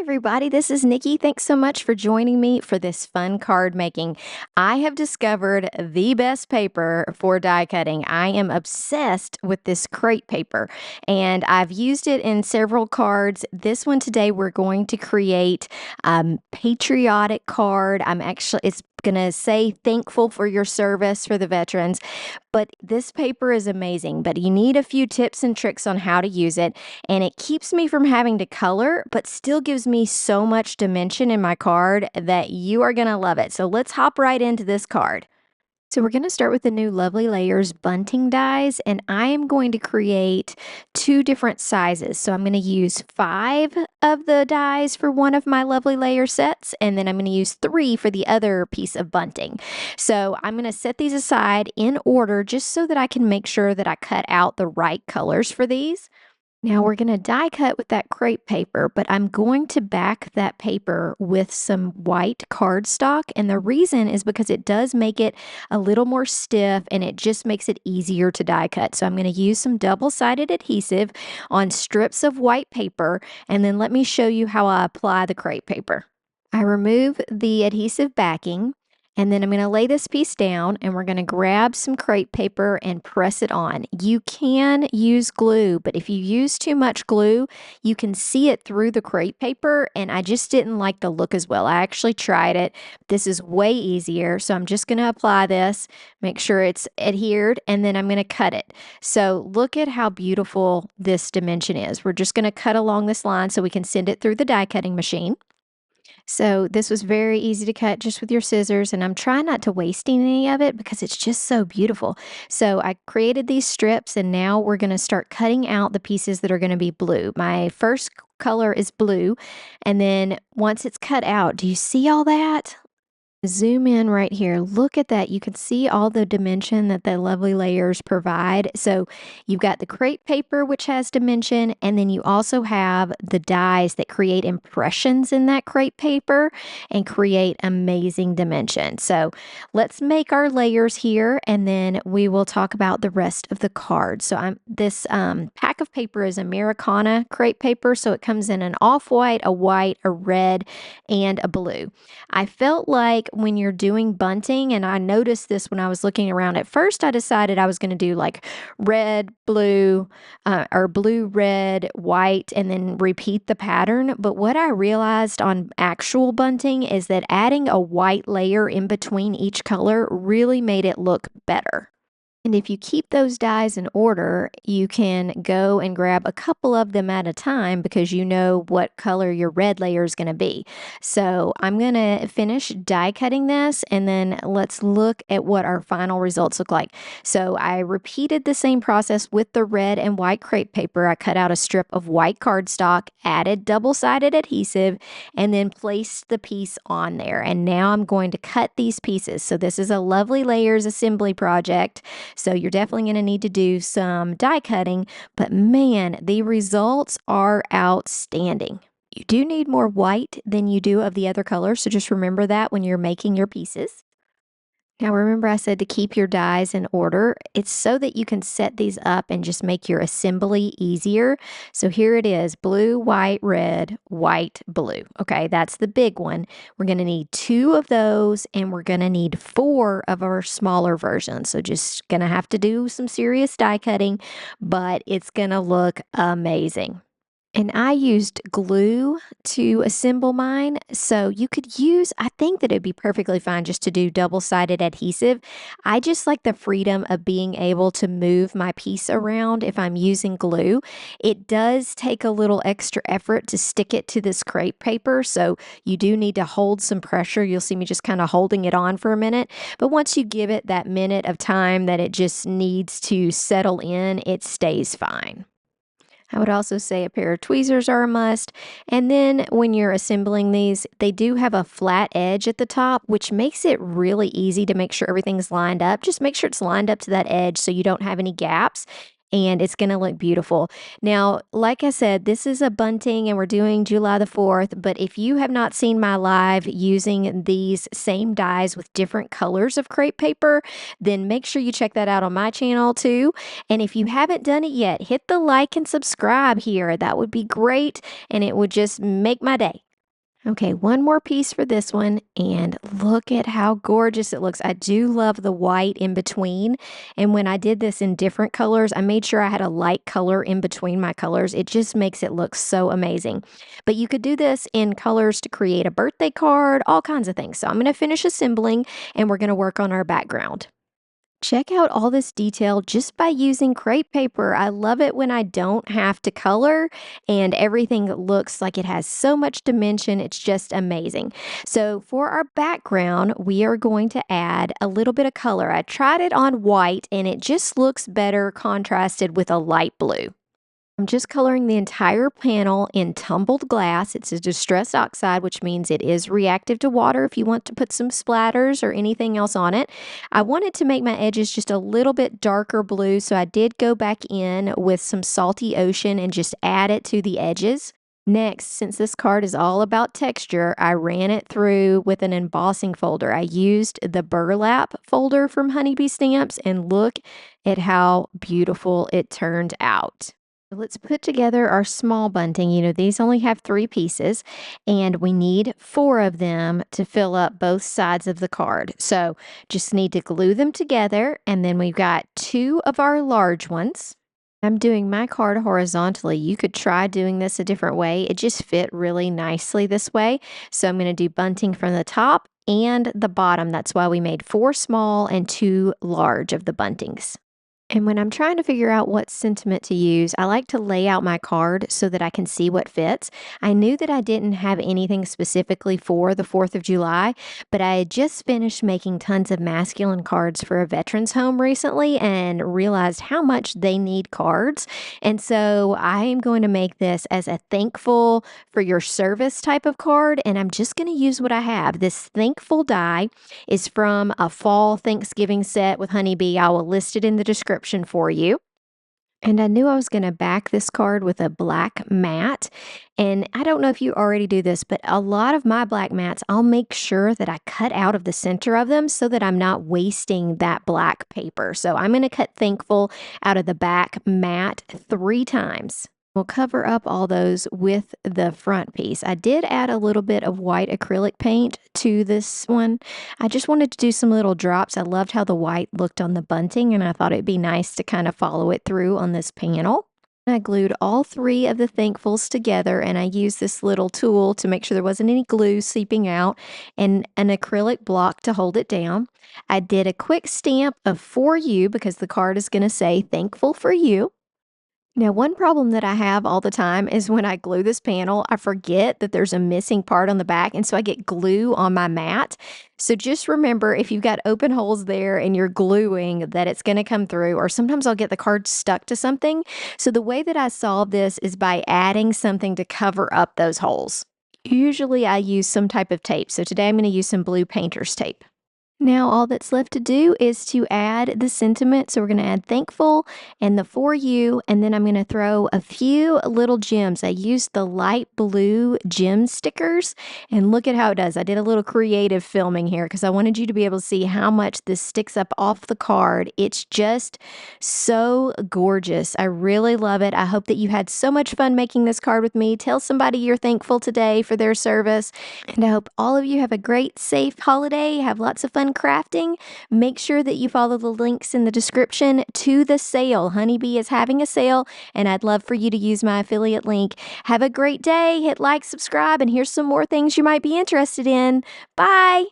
everybody, this is Nikki. Thanks so much for joining me for this fun card making. I have discovered the best paper for die cutting. I am obsessed with this crepe paper and I've used it in several cards. This one today we're going to create patriotic card. It's going to say thankful for your service for the veterans. But this paper is amazing, but you need a few tips and tricks on how to use it. And it keeps me from having to color, but still gives me so much dimension in my card that you are going to love it. So let's hop right into this card. So we're going to start with the new Lovely Layers bunting dies, and I am going to create 2 different sizes. So I'm going to use 5 of the dies for one of my Lovely Layer sets, and then I'm going to use 3 for the other piece of bunting. So I'm going to set these aside in order just so that I can make sure that I cut out the right colors for these. Now we're going to die cut with that crepe paper, but I'm going to back that paper with some white cardstock. And the reason is because it does make it a little more stiff and it just makes it easier to die cut. So I'm going to use some double-sided adhesive on strips of white paper, and then let me show you how I apply the crepe paper. I remove the adhesive backing. And then I'm going to lay this piece down and we're going to grab some crepe paper and press it on. You can use glue, but if you use too much glue, you can see it through the crepe paper, and I just didn't like the look as well. I actually tried it. This is way easier. So I'm just going to apply this, make sure it's adhered, and then I'm going to cut it. So look at how beautiful this dimension is. We're just going to cut along this line so we can send it through the die cutting machine. So this was very easy to cut just with your scissors, and I'm trying not to waste any of it because it's just so beautiful. So I created these strips, and now we're going to start cutting out the pieces that are going to be blue. My first color is blue, and then once it's cut out, do you see all that? Zoom in right here. Look at that. You can see all the dimension that the Lovely Layers provide. So you've got the crepe paper, which has dimension, and then you also have the dies that create impressions in that crepe paper and create amazing dimension. So let's make our layers here, and then we will talk about the rest of the card. So this pack of paper is Americana crepe paper. So it comes in an off-white, a white, a red, and a blue. I felt like when you're doing bunting, and I noticed this when I was looking around, at first I decided I was going to do like red, blue, or blue, red, white, and then repeat the pattern. But what I realized on actual bunting is that adding a white layer in between each color really made it look better. And if you keep those dies in order, you can go and grab a couple of them at a time because you know what color your red layer is going to be. So I'm going to finish die cutting this, and then let's look at what our final results look like. So I repeated the same process with the red and white crepe paper. I cut out a strip of white cardstock, added double-sided adhesive, and then placed the piece on there. And now I'm going to cut these pieces. So this is a Lovely Layers assembly project. So you're definitely going to need to do some die cutting, but man, the results are outstanding. You do need more white than you do of the other colors, so just remember that when you're making your pieces. Now remember I said to keep your dies in order. It's so that you can set these up and just make your assembly easier. So here it is, blue, white, red, white, blue. Okay, that's the big one. We're going to need 2 of those, and we're going to need 4 of our smaller versions. So just going to have to do some serious die cutting, but it's going to look amazing. And I used glue to assemble mine. So you could use, I think that it'd be perfectly fine just to do double-sided adhesive. I just like the freedom of being able to move my piece around if I'm using glue. It does take a little extra effort to stick it to this crepe paper. So you do need to hold some pressure. You'll see me just kind of holding it on for a minute. But once you give it that minute of time that it just needs to settle in, it stays fine. I would also say a pair of tweezers are a must. And then when you're assembling these, they do have a flat edge at the top, which makes it really easy to make sure everything's lined up. Just make sure it's lined up to that edge so you don't have any gaps, and it's going to look beautiful. Now, like I said, this is a bunting and we're doing July the 4th, but if you have not seen my live using these same dies with different colors of crepe paper, then make sure you check that out on my channel too. And if you haven't done it yet, hit the like and subscribe here. That would be great, and it would just make my day. Okay, one more piece for this one, and look at how gorgeous it looks. I do love the white in between, and when I did this in different colors, I made sure I had a light color in between my colors. It just makes it look so amazing. But you could do this in colors to create a birthday card, all kinds of things. So I'm gonna finish assembling, and we're gonna work on our background. Check out all this detail just by using crepe paper. I love it when I don't have to color and everything looks like it has so much dimension. It's just amazing. So for our background, we are going to add a little bit of color. I tried it on white and it just looks better contrasted with a light blue. I'm just coloring the entire panel in tumbled glass. It's a distressed oxide, which means it is reactive to water if you want to put some splatters or anything else on it. I wanted to make my edges just a little bit darker blue, so I did go back in with some salty ocean and just add it to the edges. Next, since this card is all about texture, I ran it through with an embossing folder. I used the Burlap folder from Honeybee Stamps, and look at how beautiful it turned out. Let's put together our small bunting. These only have 3 pieces, and we need 4 of them to fill up both sides of the card. So just need to glue them together, and then we've got 2 of our large ones. I'm doing my card horizontally. You could try doing this a different way. It just fit really nicely this way. So I'm going to do bunting from the top and the bottom. That's why we made 4 small and 2 large of the buntings. And when I'm trying to figure out what sentiment to use, I like to lay out my card so that I can see what fits. I knew that I didn't have anything specifically for the 4th of July, but I had just finished making tons of masculine cards for a veterans home recently and realized how much they need cards. And so I am going to make this as a thankful for your service type of card, and I'm just going to use what I have. This thankful die is from a fall Thanksgiving set with Honeybee. I will list it in the description for you. And I knew I was going to back this card with a black mat. And I don't know if you already do this, but a lot of my black mats, I'll make sure that I cut out of the center of them so that I'm not wasting that black paper. So I'm going to cut thankful out of the back mat 3 times. We'll cover up all those with the front piece. I did add a little bit of white acrylic paint to this one. I just wanted to do some little drops. I loved how the white looked on the bunting, and I thought it'd be nice to kind of follow it through on this panel. I glued all 3 of the thankfuls together, and I used this little tool to make sure there wasn't any glue seeping out and an acrylic block to hold it down. I did a quick stamp of "For You" because the card is going to say "Thankful for You." Now, one problem that I have all the time is when I glue this panel, I forget that there's a missing part on the back, and so I get glue on my mat. So just remember, if you've got open holes there and you're gluing, that it's going to come through, or sometimes I'll get the card stuck to something. So the way that I solve this is by adding something to cover up those holes. Usually I use some type of tape. So today I'm going to use some blue painter's tape. Now all that's left to do is to add the sentiment. So we're going to add thankful and the "For You," and then I'm going to throw a few little gems. I used the light blue gem stickers, and look at how it does. I did a little creative filming here because I wanted you to be able to see how much this sticks up off the card. It's just so gorgeous. I really love it. I hope that you had so much fun making this card with me. Tell somebody you're thankful today for their service, and I hope all of you have a great, safe holiday. Have lots of fun crafting. Make sure that you follow the links in the description to the sale. Honeybee is having a sale, and I'd love for you to use my affiliate link. Have a great day. Hit like, subscribe, and here's some more things you might be interested in. Bye.